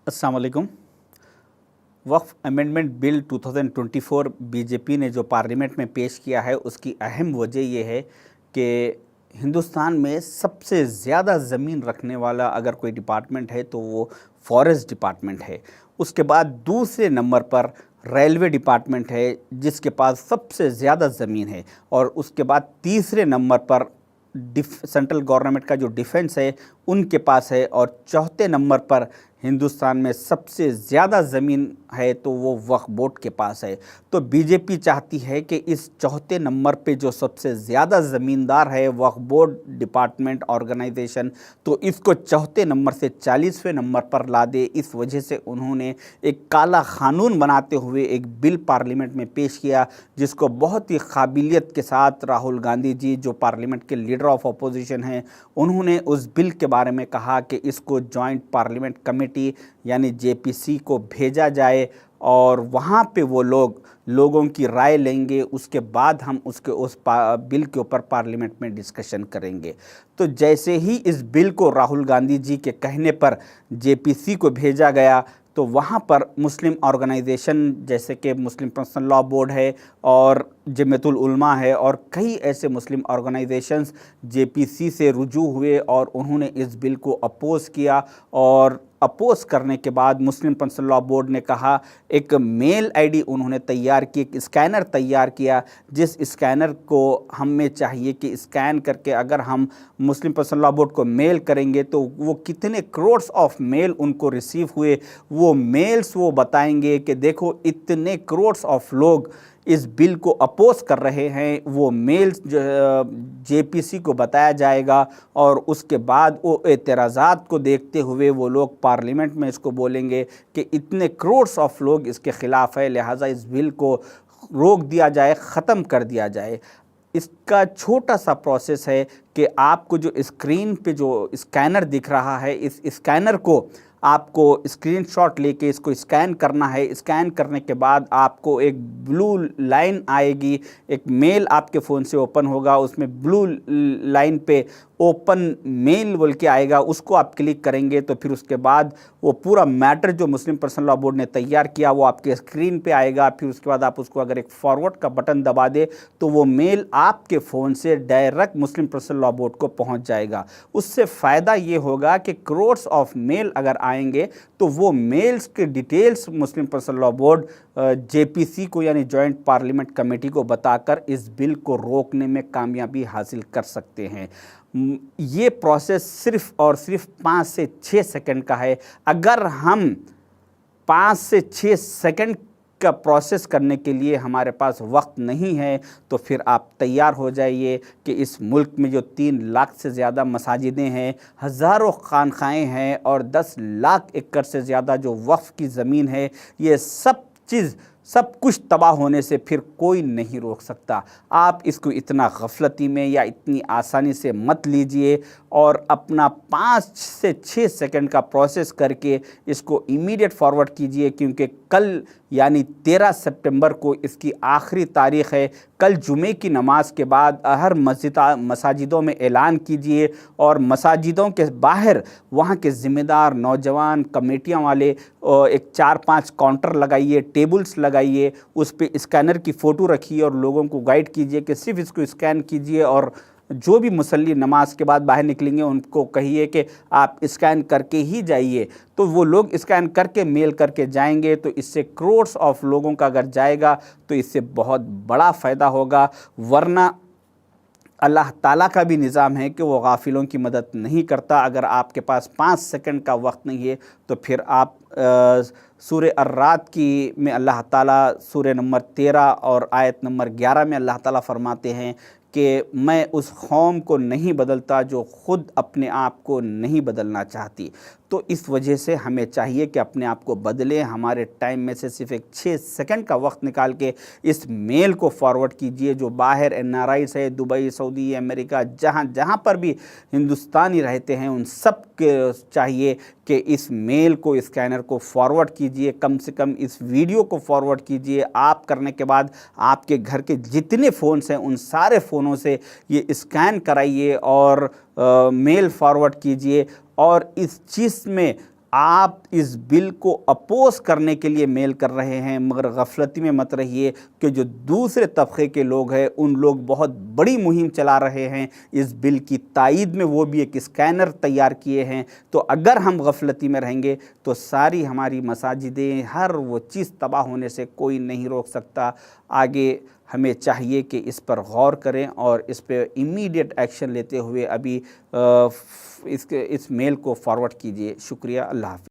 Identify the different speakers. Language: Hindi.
Speaker 1: अस्सलाम वालेकुम। वक्फ अमेंडमेंट बिल 2024 बीजेपी ने जो पार्लियामेंट में पेश किया है, उसकी अहम वजह यह है कि हिंदुस्तान में सबसे ज़्यादा ज़मीन रखने वाला अगर कोई डिपार्टमेंट है तो वो फॉरेस्ट डिपार्टमेंट है। उसके बाद दूसरे नंबर पर रेलवे डिपार्टमेंट है जिसके पास सबसे ज़्यादा ज़मीन है, और उसके बाद तीसरे नंबर पर सेंट्रल गवर्नमेंट का जो डिफेंस है उनके पास है, और चौथे नंबर पर हिंदुस्तान में सबसे ज़्यादा ज़मीन है तो वो वक्फ बोर्ड के पास है। तो बीजेपी चाहती है कि इस चौथे नंबर पे जो सबसे ज़्यादा ज़मींदार है वक्फ बोर्ड डिपार्टमेंट ऑर्गेनाइजेशन, तो इसको चौथे नंबर से 40वें नंबर पर ला दे। इस वजह से उन्होंने एक काला कानून बनाते हुए एक बिल पार्लियामेंट में पेश किया, जिसको बहुत ही काबिलियत के साथ राहुल गांधी जी, जो पार्लियामेंट के लीडर ऑफ अपोजिशन हैं, उन्होंने उस बिल के बारे में कहा कि इसको जॉइंट पार्लियामेंट कमेटी यानी जेपीसी को भेजा जाए, और वहाँ पे वो लोगों की राय लेंगे। उसके बाद हम उस बिल के ऊपर पार्लियामेंट में डिस्कशन करेंगे। तो जैसे ही इस बिल को राहुल गांधी जी के कहने पर जेपीसी को भेजा गया, तो वहाँ पर मुस्लिम ऑर्गेनाइजेशन जैसे कि मुस्लिम पर्सनल लॉ बोर्ड है और जमीयतुल उलमा है और कई ऐसे मुस्लिम ऑर्गेनाइजेशंस जेपीसी से रुजू हुए और उन्होंने इस बिल को अपोज़ किया। और अपोज़ करने के बाद मुस्लिम पर्सनल लॉ बोर्ड ने कहा, एक मेल आईडी उन्होंने तैयार की, एक स्कैनर तैयार किया, जिस स्कैनर को हमें चाहिए कि स्कैन करके अगर हम मुस्लिम पर्सनल लॉ बोर्ड को मेल करेंगे तो वो कितने करोड्स ऑफ मेल उनको रिसीव हुए, वो मेल्स वो बताएंगे कि देखो इतने करोड्स ऑफ लोग इस बिल को अपोज कर रहे हैं। वो मेल्स जेपीसी को बताया जाएगा, और उसके बाद वो एतराज़ात को देखते हुए वो लोग पार्लियामेंट में इसको बोलेंगे कि इतने करोड्स ऑफ लोग इसके ख़िलाफ़ है, लिहाजा इस बिल को रोक दिया जाए, ख़त्म कर दिया जाए। इसका छोटा सा प्रोसेस है कि आपको जो स्क्रीन पे जो स्कैनर दिख रहा है, इस स्कैनर को आपको स्क्रीनशॉट लेके इसको स्कैन करना है। स्कैन करने के बाद आपको एक ब्लू लाइन आएगी, एक मेल आपके फ़ोन से ओपन होगा, उसमें ब्लू लाइन पे ओपन मेल बोल के आएगा, उसको आप क्लिक करेंगे तो फिर उसके बाद वो पूरा मैटर जो मुस्लिम पर्सनल लॉ बोर्ड ने तैयार किया वो आपके स्क्रीन पे आएगा। फिर उसके बाद आप उसको अगर एक फॉरवर्ड का बटन दबा दे तो वो मेल आपके फ़ोन से डायरेक्ट मुस्लिम पर्सनल लॉ बोर्ड को पहुंच जाएगा। उससे फ़ायदा ये होगा कि करोड्स ऑफ मेल अगर आएंगे तो वो मेल्स के डिटेल्स मुस्लिम पर्सनल लॉ बोर्ड जेपीसी को यानी जॉइंट पार्लियामेंट कमेटी को बताकर इस बिल को रोकने में कामयाबी हासिल कर सकते हैं। ये प्रोसेस सिर्फ़ और सिर्फ 5 से 6 सेकंड का है। अगर हम 5 से 6 सेकंड का प्रोसेस करने के लिए हमारे पास वक्त नहीं है तो फिर आप तैयार हो जाइए कि इस मुल्क में जो 3 लाख से ज़्यादा मसाजिदें हैं, हज़ारों खानखाएँ हैं और 10 लाख एकड़ से ज़्यादा जो वक्फ़ की ज़मीन है, ये सब कुछ तबाह होने से फिर कोई नहीं रोक सकता। आप इसको इतना गफलती में या इतनी आसानी से मत लीजिए और अपना 5 से 6 सेकंड का प्रोसेस करके इसको इमीडिएट फॉरवर्ड कीजिए, क्योंकि कल यानी 13 सितंबर को इसकी आखिरी तारीख़ है। कल जुमे की नमाज के बाद हर मसाजिदों में ऐलान कीजिए और मसाजिदों के बाहर वहाँ के ज़िम्मेदार नौजवान कमेटियाँ वाले एक 4-5 काउंटर लगाइए, टेबल्स लगाइए, उस पे स्कैनर की फ़ोटो रखिए और लोगों को गाइड कीजिए कि सिर्फ इसको स्कैन कीजिए, और जो भी मुसल्ली नमाज के बाद बाहर निकलेंगे उनको कहिए कि आप स्कैन करके ही जाइए। तो वो लोग स्कैन करके मेल करके जाएंगे, तो इससे करोड्स ऑफ लोगों का अगर जाएगा तो इससे बहुत बड़ा फ़ायदा होगा। वरना अल्लाह ताला का भी निज़ाम है कि वो गाफिलों की मदद नहीं करता। अगर आपके पास 5 सेकंड का वक्त नहीं है तो फिर आप सूरह अर्राद की में अल्लाह ताला सूरह नंबर 13 और आयत नंबर 11 में अल्लाह ताला फरमाते हैं कि मैं उस कौम को नहीं बदलता जो ख़ुद अपने आप को नहीं बदलना चाहती। तो इस वजह से हमें चाहिए कि अपने आप को बदलें। हमारे टाइम में से सिर्फ एक 6 सेकंड का वक्त निकाल के इस मेल को फॉरवर्ड कीजिए। जो बाहर NRIs है, दुबई, सऊदी, अमेरिका, जहाँ पर भी हिंदुस्तानी रहते हैं, उन सब के चाहिए कि इस मेल को, स्कैनर को फॉरवर्ड कीजिए। कम से कम इस वीडियो को फॉरवर्ड कीजिए। आप करने के बाद आपके घर के जितने फ़ोन्स हैं उन सारे फ़ोनों से ये स्कैन कराइए और मेल फॉरवर्ड कीजिए। और इस चीज़ में आप इस बिल को अपोज करने के लिए मेल कर रहे हैं, मगर गफलती में मत रहिए कि जो दूसरे तबके के लोग हैं उन लोग बहुत बड़ी मुहिम चला रहे हैं इस बिल की तायीद में, वो भी एक स्कैनर तैयार किए हैं। तो अगर हम गफलती में रहेंगे तो सारी हमारी मसाजिदें, हर वो चीज़ तबाह होने से कोई नहीं रोक सकता। आगे हमें चाहिए कि इस पर गौर करें और इस पर इमीडिएट एक्शन लेते हुए अभी इस मेल को फॉरवर्ड कीजिए। शुक्रिया। अल्लाह हाफ़िज़।